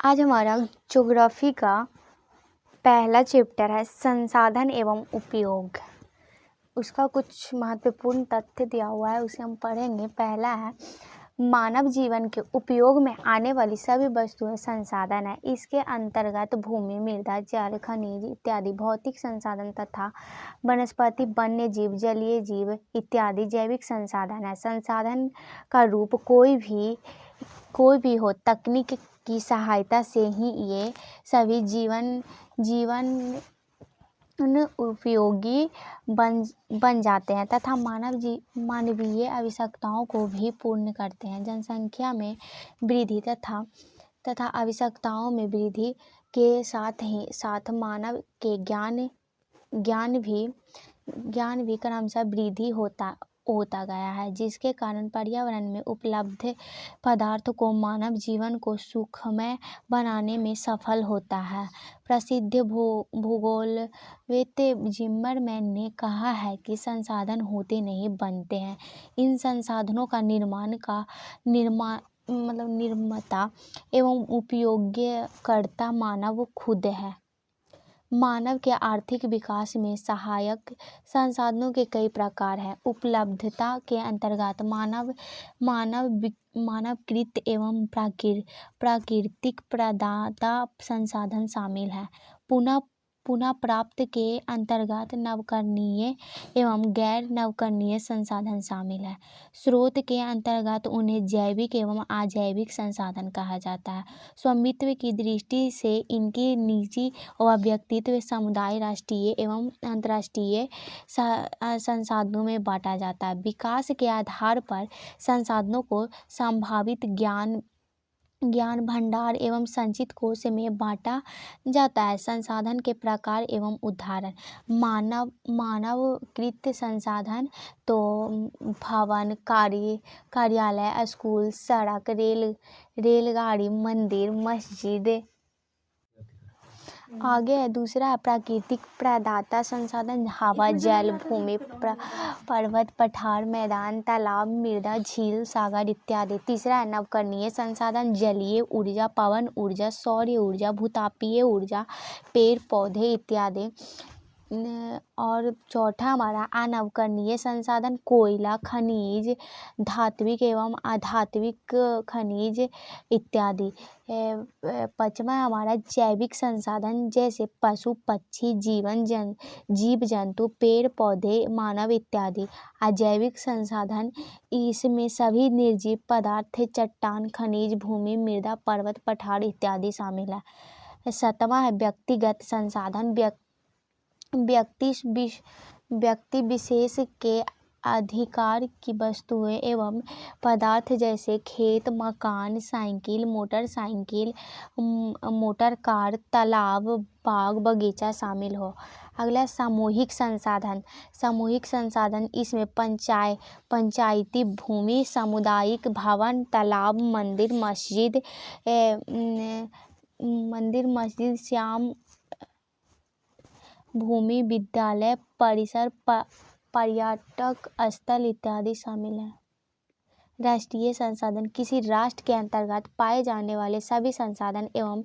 आज हमारा ज्योग्राफी का पहला चैप्टर है संसाधन एवं उपयोग। उसका कुछ महत्वपूर्ण तथ्य दिया हुआ है, उसे हम पढ़ेंगे। पहला है मानव जीवन के उपयोग में आने वाली सभी वस्तुएं संसाधन है। इसके अंतर्गत भूमि, मृदा, जल, खनिज इत्यादि भौतिक संसाधन तथा वनस्पति, वन्य जीव, जलीय जीव इत्यादि जैविक संसाधन है। संसाधन का रूप कोई भी हो, तकनीक की सहायता से ही ये सभी जीवन उपयोगी बन जाते हैं तथा मानवीय आवश्यकताओं को भी पूर्ण करते हैं। जनसंख्या में वृद्धि तथा आवश्यकताओं में वृद्धि के साथ मानव के ज्ञान भी क्रमशः वृद्धि होता गया है, जिसके कारण पर्यावरण में उपलब्ध पदार्थ को मानव जीवन को सुखमय बनाने में सफल होता है। प्रसिद्ध भूगोलविद जिमरमैन ने कहा है कि संसाधन होते नहीं, बनते हैं। इन संसाधनों का निर्माता एवं उपयोगकर्ता मानव खुद है। मानव के आर्थिक विकास में सहायक संसाधनों के कई प्रकार हैं। उपलब्धता के अंतर्गत मानवकृत एवं प्राकृतिक प्रदाता संसाधन शामिल है। पुनः प्राप्त के अंतर्गत नवकरणीय एवं गैर नवकरणीय संसाधन शामिल है। स्रोत के अंतर्गत उन्हें जैविक एवं अजैविक संसाधन कहा जाता है। स्वामित्व की दृष्टि से इनकी निजी व व्यक्तित्व, समुदाय, राष्ट्रीय एवं अंतर्राष्ट्रीय संसाधनों में बांटा जाता है। विकास के आधार पर संसाधनों को संभावित ज्ञान भंडार एवं संचित कोश में बांटा जाता है। संसाधन के प्रकार एवं उदाहरण: मानवकृत संसाधन तो भवन, कार्यालय, स्कूल, सड़क, रेलगाड़ी, मंदिर, मस्जिद। आगे है दूसरा है प्राकृतिक प्रदाता संसाधन: हवा, जल, भूमि, पर्वत, पठार, मैदान, तालाब, मृदा, झील, सागर इत्यादि। तीसरा है नवकरणीय संसाधन: जलीय ऊर्जा, पवन ऊर्जा, सौर ऊर्जा, भूतापीय ऊर्जा, पेड़ पौधे इत्यादि। और चौथा हमारा अनवकरणीय संसाधन: कोयला, खनिज, धात्विक एवं अधात्विक खनिज इत्यादि। पांचवा हमारा जैविक संसाधन, जैसे पशु पक्षी, जीव जंतु, पेड़ पौधे, मानव इत्यादि। अजैविक संसाधन, इसमें सभी निर्जीव पदार्थ, चट्टान, खनिज, भूमि, मृदा, पर्वत, पठार इत्यादि शामिल है। सातवां है व्यक्तिगत संसाधन: व्यक्ति विशेष के अधिकार की वस्तुएं एवं पदार्थ, जैसे खेत, मकान, साइकिल, मोटरसाइकिल, मोटर कार, तालाब, बाग बगीचा शामिल हो। अगला सामूहिक संसाधन। सामूहिक संसाधन, इसमें पंचायती भूमि, सामुदायिक भवन, तालाब, मंदिर, मस्जिद, श्याम भूमि, विद्यालय परिसर, पर्यटक स्थल इत्यादि शामिल हैं। राष्ट्रीय संसाधन, किसी राष्ट्र के अंतर्गत पाए जाने वाले सभी संसाधन एवं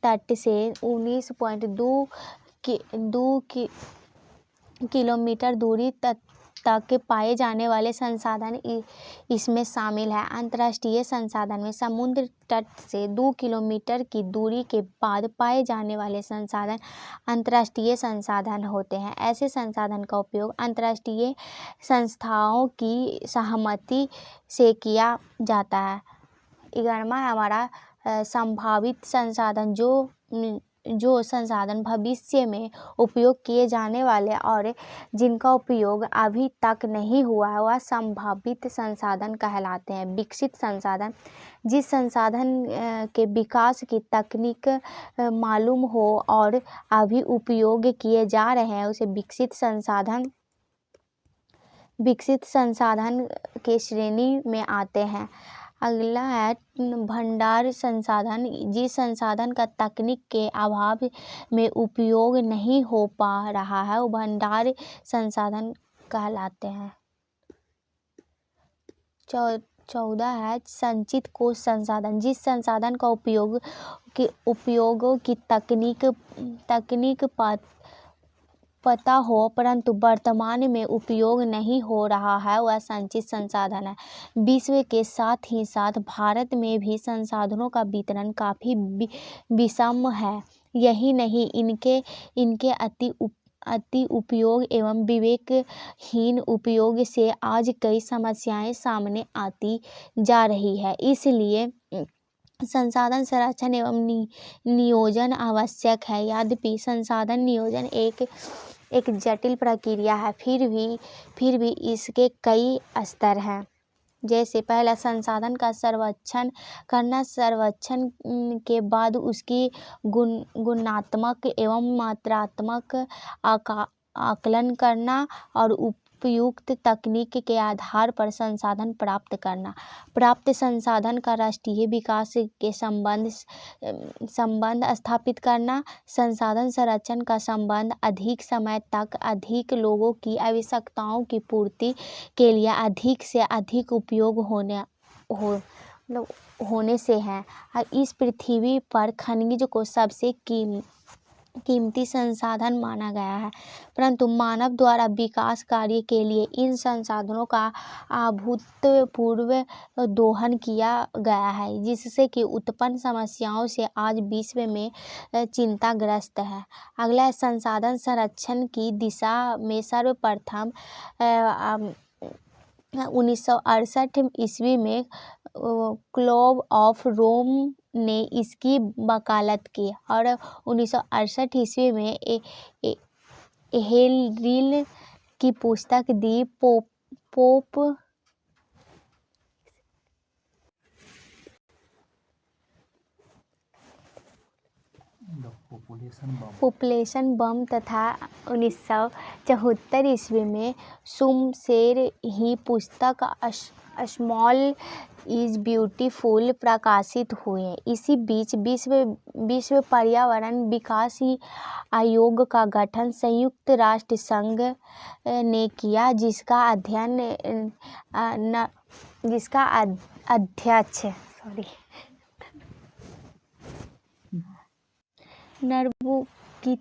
तट से 19.2 किलोमीटर दूरी तक पाए जाने वाले संसाधन इसमें शामिल है। अंतर्राष्ट्रीय संसाधन में समुद्र तट से 2 किलोमीटर की दूरी के बाद पाए जाने वाले संसाधन अंतर्राष्ट्रीय संसाधन होते हैं। ऐसे संसाधन का उपयोग अंतर्राष्ट्रीय संस्थाओं की सहमति से किया जाता है। 11वां हमारा संभावित संसाधन, जो संसाधन भविष्य में उपयोग किए जाने वाले और जिनका उपयोग अभी तक नहीं हुआ है, वह संभावित संसाधन कहलाते हैं। विकसित संसाधन, जिस संसाधन के विकास की तकनीक मालूम हो और अभी उपयोग किए जा रहे हैं, उसे विकसित संसाधन के श्रेणी में आते हैं। अगला है भंडार संसाधन, जिस संसाधन का तकनीक के अभाव में उपयोग नहीं हो पा रहा है, वो भंडार संसाधन कहलाते हैं। 14 है संचित कोष संसाधन। जिस संसाधन का उपयोग की तकनीक पता हो परंतु वर्तमान में उपयोग नहीं हो रहा है वह संचित संसाधन है। विश्व के साथ ही साथ भारत में भी संसाधनों का वितरण काफ़ी विषम है। यही नहीं, इनके अति उपयोग एवं विवेकहीन उपयोग से आज कई समस्याएं सामने आती जा रही है। इसलिए संसाधन संरक्षण एवं नियोजन आवश्यक है। यद्यपि संसाधन नियोजन एक जटिल प्रक्रिया है, फिर भी इसके कई स्तर हैं। जैसे पहला, संसाधन का सर्वेक्षण करना। सर्वेक्षण के बाद उसकी गुणात्मक एवं मात्रात्मक आकलन करना और उपयुक्त तकनीक के आधार पर संसाधन प्राप्त करना। प्राप्त संसाधन का राष्ट्रीय विकास के संबंध स्थापित करना। संसाधन संरक्षण का संबंध अधिक समय तक अधिक लोगों की आवश्यकताओं की पूर्ति के लिए अधिक से अधिक उपयोग होने से है। इस पृथ्वी पर खनिज को सबसे कीमती संसाधन माना गया है, परंतु मानव द्वारा विकास कार्य के लिए इन संसाधनों का अभूतपूर्व दोहन किया गया है, जिससे कि उत्पन्न समस्याओं से आज विश्व में चिंताग्रस्त है। अगला है संसाधन संरक्षण की दिशा में सर्वप्रथम 1968 ईस्वी में क्लब ऑफ रोम ने इसकी वकालत की और 1968 ईस्वी में हेलरिल की पुस्तक दी पॉपुलेशन बम तथा 1974 ईस्वी में सुमशेर ही पुस्तक स्मॉल इज ब्यूटीफुल प्रकाशित हुए। इसी बीच विश्व पर्यावरण विकास आयोग का गठन संयुक्त राष्ट्र संघ ने किया, जिसका अध्यक्ष नरबू की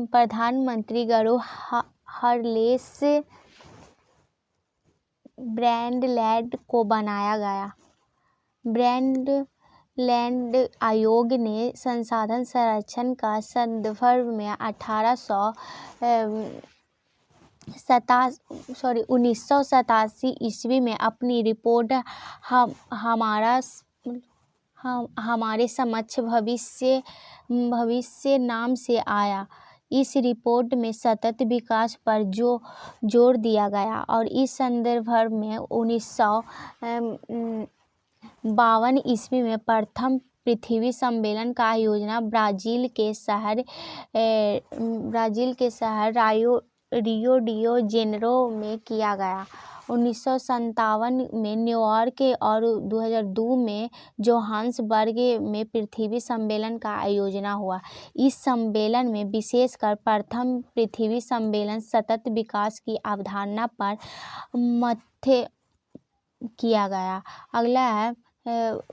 प्रधानमंत्री गरो हरलेस ब्रैंडलैंड को बनाया गया। ब्रैंडलैंड आयोग ने संसाधन संरक्षण का संदर्भ में 1987 ईस्वी में अपनी रिपोर्ट हमारे समक्ष भविष्य नाम से आया। इस रिपोर्ट में सतत विकास पर जोर दिया गया और इस संदर्भ में 1952 ईस्वी में प्रथम पृथ्वी सम्मेलन का आयोजन ब्राज़ील के शहर रियो डी जेनेरो में किया गया। 1957 में न्यूयॉर्क और 2002 में जोहान्सबर्ग में पृथ्वी सम्मेलन का आयोजन हुआ। इस सम्मेलन में विशेषकर प्रथम पृथ्वी सम्मेलन सतत विकास की अवधारणा पर मथ्य किया गया। अगला है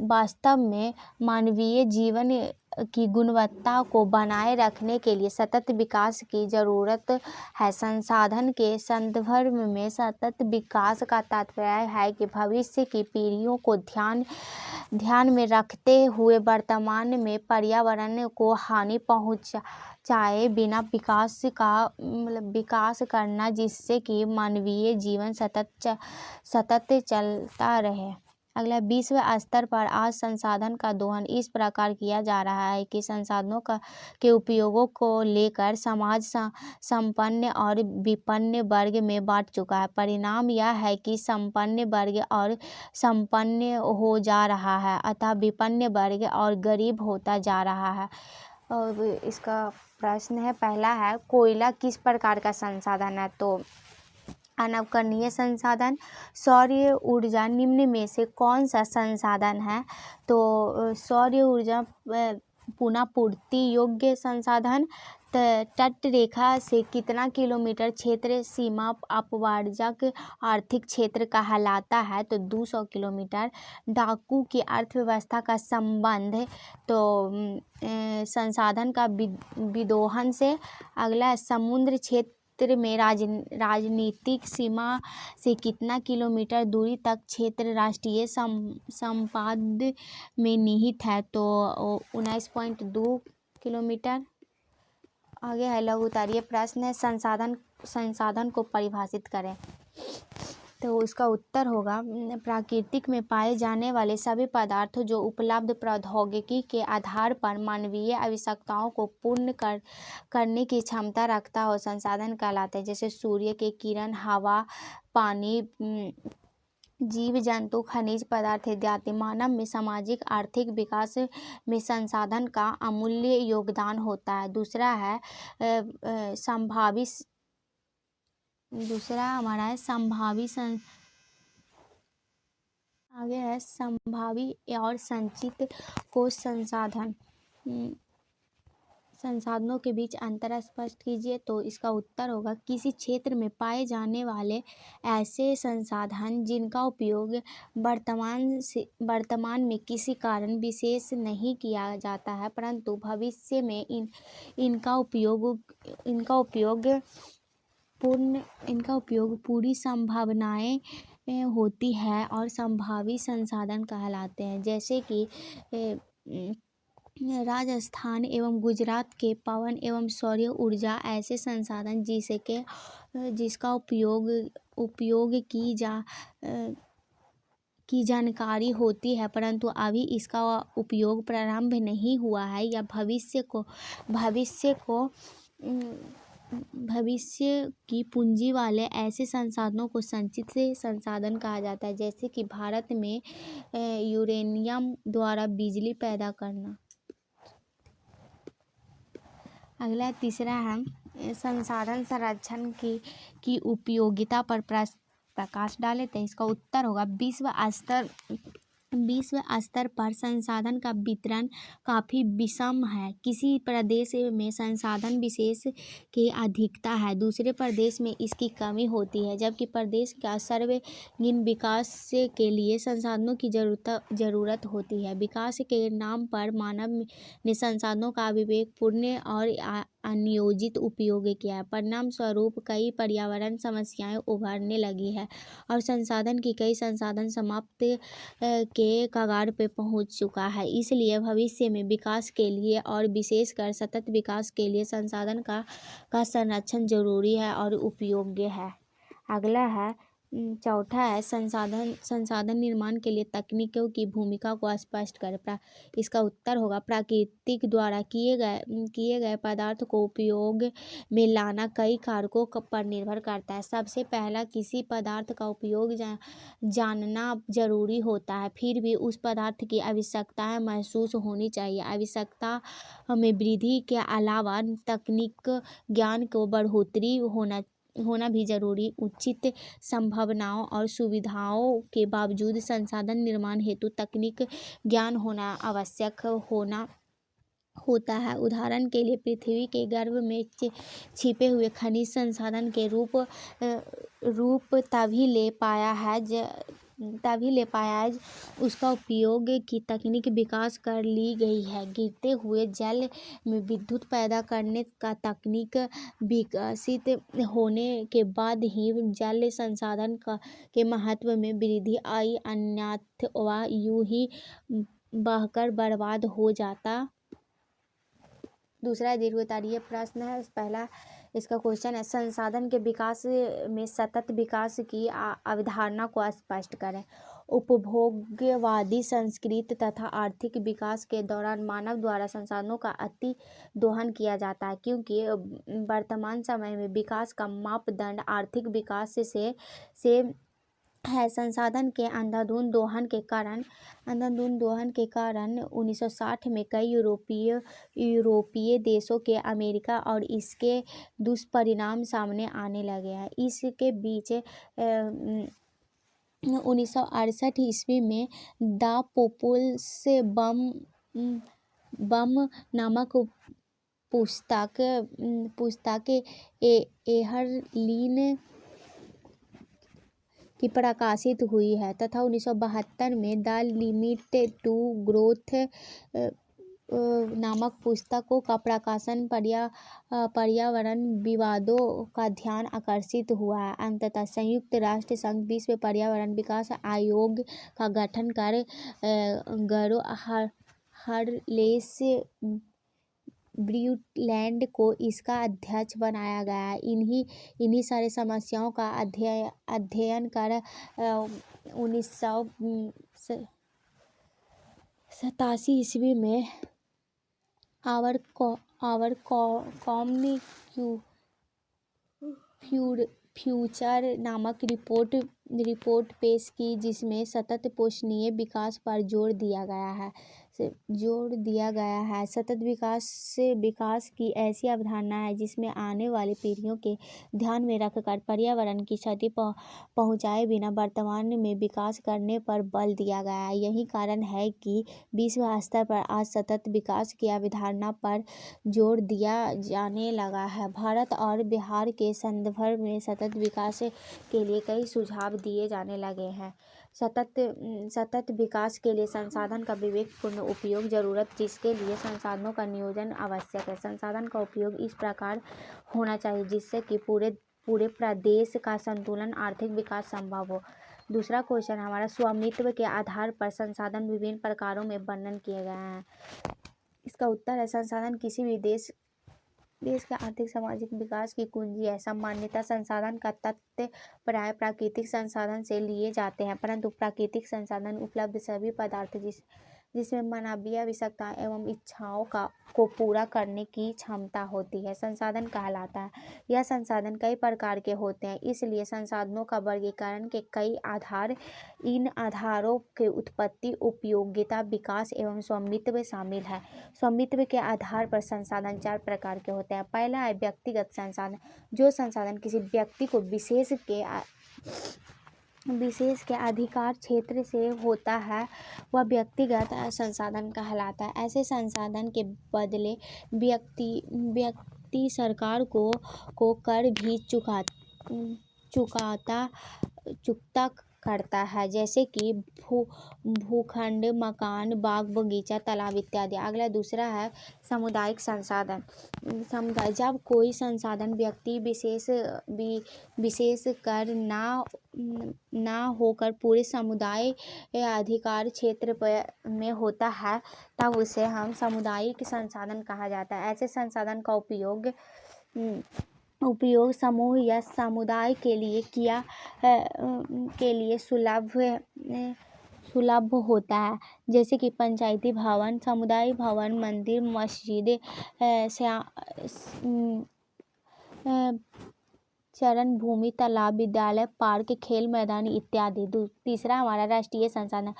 वास्तव में मानवीय जीवन की गुणवत्ता को बनाए रखने के लिए सतत विकास की ज़रूरत है। संसाधन के संदर्भ में सतत विकास का तात्पर्य है कि भविष्य की पीढ़ियों को ध्यान में रखते हुए वर्तमान में पर्यावरण को हानि पहुँचाए बिना विकास करना, जिससे कि मानवीय जीवन सतत चलता रहे। अगला, विश्व स्तर पर आज संसाधन का दोहन इस प्रकार किया जा रहा है कि संसाधनों के उपयोगों को लेकर समाज संपन्न और विपन्न वर्ग में बांट चुका है। परिणाम यह है कि संपन्न वर्ग और संपन्न हो जा रहा है, अतः विपन्न वर्ग और गरीब होता जा रहा है। और इसका प्रश्न है, पहला है कोयला किस प्रकार का संसाधन है? तो अनवकरणीय संसाधन। सौर ऊर्जा निम्न में से कौन सा संसाधन है? तो सौर ऊर्जा पुनः पूर्ति योग्य संसाधन। तट रेखा से कितना किलोमीटर क्षेत्र सीमा अपवार्जक आर्थिक क्षेत्र कहलाता है, तो 200 किलोमीटर। डाकू की अर्थव्यवस्था का संबंध, तो संसाधन का विदोहन से। अगला, समुद्र क्षेत्र में राजनीतिक सीमा से कितना किलोमीटर दूरी तक क्षेत्र राष्ट्रीय संपाद में निहित है, तो 19.2 किलोमीटर। आगे है लघुत्तरीय प्रश्न है, संसाधन को परिभाषित करें। तो उसका उत्तर होगा, प्रकृति में पाए जाने वाले सभी पदार्थ जो उपलब्ध प्रौद्योगिकी के आधार पर मानवीय आवश्यकताओं को पूर्ण करने की क्षमता रखता हो संसाधन कहलाते हैं। जैसे सूर्य के किरण, हवा, पानी, जीव जंतु, खनिज पदार्थ इत्यादि। मानव में सामाजिक आर्थिक विकास में संसाधन का अमूल्य योगदान होता है। दूसरा है आगे है संभावी और संचित कोष संसाधन। संसाधनों के बीच अंतर स्पष्ट कीजिए, तो इसका उत्तर होगा, किसी क्षेत्र में पाए जाने वाले ऐसे संसाधन जिनका उपयोग वर्तमान में किसी कारण विशेष नहीं किया जाता है, परंतु भविष्य में इनका उपयोग पूरी संभावनाएं होती है और संभावी संसाधन कहलाते हैं। जैसे कि राजस्थान एवं गुजरात के पवन एवं सौर ऊर्जा ऐसे संसाधन जिसका उपयोग की जानकारी होती है, परंतु अभी इसका उपयोग प्रारंभ नहीं हुआ है, या भविष्य की पूंजी वाले ऐसे संसाधनों को संचित संसाधन कहा जाता है। जैसे कि भारत में यूरेनियम द्वारा बिजली पैदा करना। अगला तीसरा है संसाधन संरक्षण की उपयोगिता पर प्रकाश डाले, तो इसका उत्तर होगा, विश्व स्तर पर संसाधन का वितरण काफ़ी विषम है। किसी प्रदेश में संसाधन विशेष की अधिकता है, दूसरे प्रदेश में इसकी कमी होती है, जबकि प्रदेश का सर्वांगीण विकास के लिए संसाधनों की जरूरत होती है। विकास के नाम पर मानव ने संसाधनों का विवेकपूर्ण और अनियोजित उपयोग किया है। परिणाम स्वरूप कई पर्यावरण समस्याएं उभरने लगी है और कई संसाधन समाप्त के कगार पे पहुंच चुका है। इसलिए भविष्य में विकास के लिए और विशेषकर सतत विकास के लिए संसाधन का संरक्षण जरूरी है और उपयोग्य है। अगला है चौथा है संसाधन निर्माण के लिए तकनीकों की भूमिका को स्पष्ट करें। इसका उत्तर होगा, प्रकृति द्वारा किए गए पदार्थ को उपयोग में लाना कई कारकों पर निर्भर करता है। सबसे पहला, किसी पदार्थ का उपयोग जानना जरूरी होता है, फिर भी उस पदार्थ की आवश्यकताएं महसूस होनी चाहिए। आवश्यकता में वृद्धि के अलावा तकनीक ज्ञान को बढ़ोतरी होना भी जरूरी। उचित संभावनाओं और सुविधाओं के बावजूद संसाधन निर्माण हेतु तकनीक ज्ञान होना आवश्यक होता है। उदाहरण के लिए पृथ्वी के गर्भ में छिपे हुए खनिज संसाधन के रूप तभी ले पाया है उसका उपयोग की तकनीक विकास कर ली गई है। गिरते हुए जल में विद्युत पैदा करने का तकनीक विकसित होने के बाद ही जल संसाधन के महत्व में वृद्धि आई, अन्यथा वह यूं ही बहकर बर्बाद हो जाता। दूसरा दीर्घोत्तरीय प्रश्न है, पहला इसका क्वेश्चन है, संसाधन के विकास में सतत विकास की अवधारणा को स्पष्ट करें। उपभोगवादी संस्कृति तथा आर्थिक विकास के दौरान मानव द्वारा संसाधनों का अति दोहन किया जाता है, क्योंकि वर्तमान समय में विकास का मापदंड आर्थिक विकास से है। संसाधन के अंधाधुंध दोहन के कारण 1960 में कई यूरोपीय देशों के अमेरिका और इसके दुष्परिणाम सामने आने लगे हैं। इसके बीच 1968 ईस्वी में द पीपुल्स बम नामक पुस्तक एहरलीन की प्रकाशित हुई है तथा 1972 में द लिमिट टू ग्रोथ नामक पुस्तकों का प्रकाशन पर्यावरण विवादों का ध्यान आकर्षित हुआ है। अंततः संयुक्त राष्ट्र संघ विश्व पर्यावरण विकास आयोग का गठन कर गरो हार्लेस ब्रीटलैंड को इसका अध्यक्ष बनाया गया है। इन्हीं सारी समस्याओं का अध्ययन कर 1987 ईस्वी में आवर कॉमन फ्यूचर नामक रिपोर्ट पेश की, जिसमें सतत पोषणीय विकास पर जोर दिया गया है। सतत विकास की ऐसी अवधारणा है जिसमें आने वाली पीढ़ियों के ध्यान में रखकर पर्यावरण की क्षति पहुंचाए बिना वर्तमान में विकास करने पर बल दिया गया है। यही कारण है कि विश्व स्तर पर आज सतत विकास की अवधारणा पर जोर दिया जाने लगा है। भारत और बिहार के संदर्भ में सतत विकास के लिए कई सुझाव दिए जाने लगे हैं। सतत विकास के लिए संसाधन का विवेकपूर्ण उपयोग जरूरत, जिसके लिए संसाधनों का नियोजन आवश्यक है। संसाधन का उपयोग इस प्रकार होना चाहिए जिससे कि पूरे प्रदेश का संतुलन आर्थिक विकास संभव हो। दूसरा क्वेश्चन हमारा, स्वामित्व के आधार पर संसाधन विभिन्न प्रकारों में वर्णन किए गए हैं। इसका उत्तर है, संसाधन किसी भी देश के आर्थिक सामाजिक विकास की कुंजी है। सामान्यतः संसाधन का तथ्य प्राय प्राकृतिक संसाधन से लिए जाते हैं, परंतु प्राकृतिक संसाधन उपलब्ध सभी पदार्थ जिसमें मानवीय आवश्यकताओं एवं इच्छाओं को पूरा करने की क्षमता होती है संसाधन कहलाता है। यह संसाधन कई प्रकार के होते हैं, इसलिए संसाधनों का वर्गीकरण के कई आधार, इन आधारों के उत्पत्ति, उपयोगिता, विकास एवं स्वामित्व शामिल है। स्वामित्व के आधार पर संसाधन 4 प्रकार के होते हैं। पहला है व्यक्तिगत संसाधन। जो संसाधन किसी व्यक्ति को विशेष के अधिकार क्षेत्र से होता है वह व्यक्तिगत संसाधन कहलाता है। ऐसे संसाधन के बदले व्यक्ति सरकार को कर भी चुकता करता है, जैसे कि भूखंड, मकान, बाग बगीचा, तालाब इत्यादि। अगला दूसरा है सामुदायिक संसाधन। जब कोई संसाधन व्यक्ति विशेष कर ना होकर पूरे समुदाय अधिकार क्षेत्र में होता है, तब उसे हम सामुदायिक संसाधन कहा जाता है। ऐसे संसाधन का उपयोग समूह या समुदाय के लिए सुलभ होता है, जैसे कि पंचायती भवन, समुदाय भवन, मंदिर, मस्जिद, चरण भूमि, तालाब, विद्यालय, पार्क, खेल मैदान इत्यादि। तीसरा हमारा राष्ट्रीय संसाधन।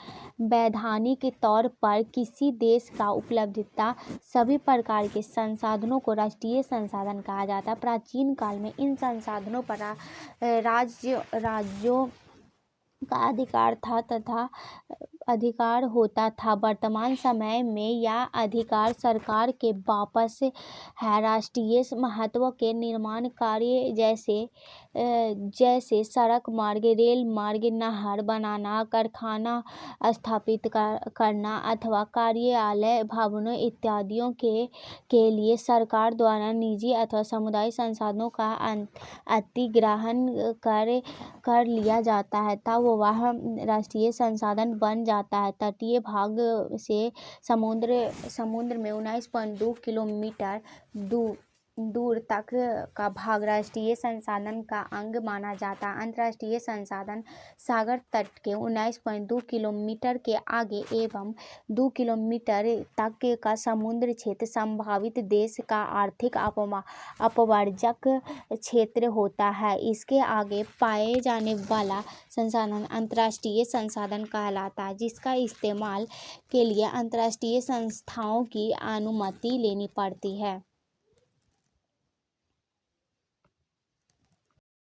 वैधानिक तौर पर किसी देश का उपलब्धता सभी प्रकार के संसाधनों को राष्ट्रीय संसाधन कहा जाता है। प्राचीन काल में इन संसाधनों पर राज्यों का अधिकार होता था। वर्तमान समय में यह अधिकार सरकार के पास है। राष्ट्रीय महत्व के निर्माण कार्य जैसे सड़क मार्ग, रेल मार्ग, नहर बनाना, कारखाना स्थापित करना अथवा कार्यालय भवनों इत्यादियों के लिए सरकार द्वारा निजी अथवा सामुदायिक संसाधनों का अधिग्रहण कर लिया जाता है, तब वह राष्ट्रीय संसाधन बन जाता है। तटीय भाग से समुद्र में 19.2 किलोमीटर दूर तक का भाग राष्ट्रीय संसाधन का अंग माना जाता है। अंतर्राष्ट्रीय संसाधन सागर तट के 19.2 किलोमीटर के आगे एवं 2 किलोमीटर तक का समुद्र क्षेत्र संभावित देश का आर्थिक अपवर्जक क्षेत्र होता है। इसके आगे पाए जाने वाला संसाधन अंतर्राष्ट्रीय संसाधन कहलाता है, जिसका इस्तेमाल के लिए अंतर्राष्ट्रीय संस्थाओं की अनुमति लेनी पड़ती है।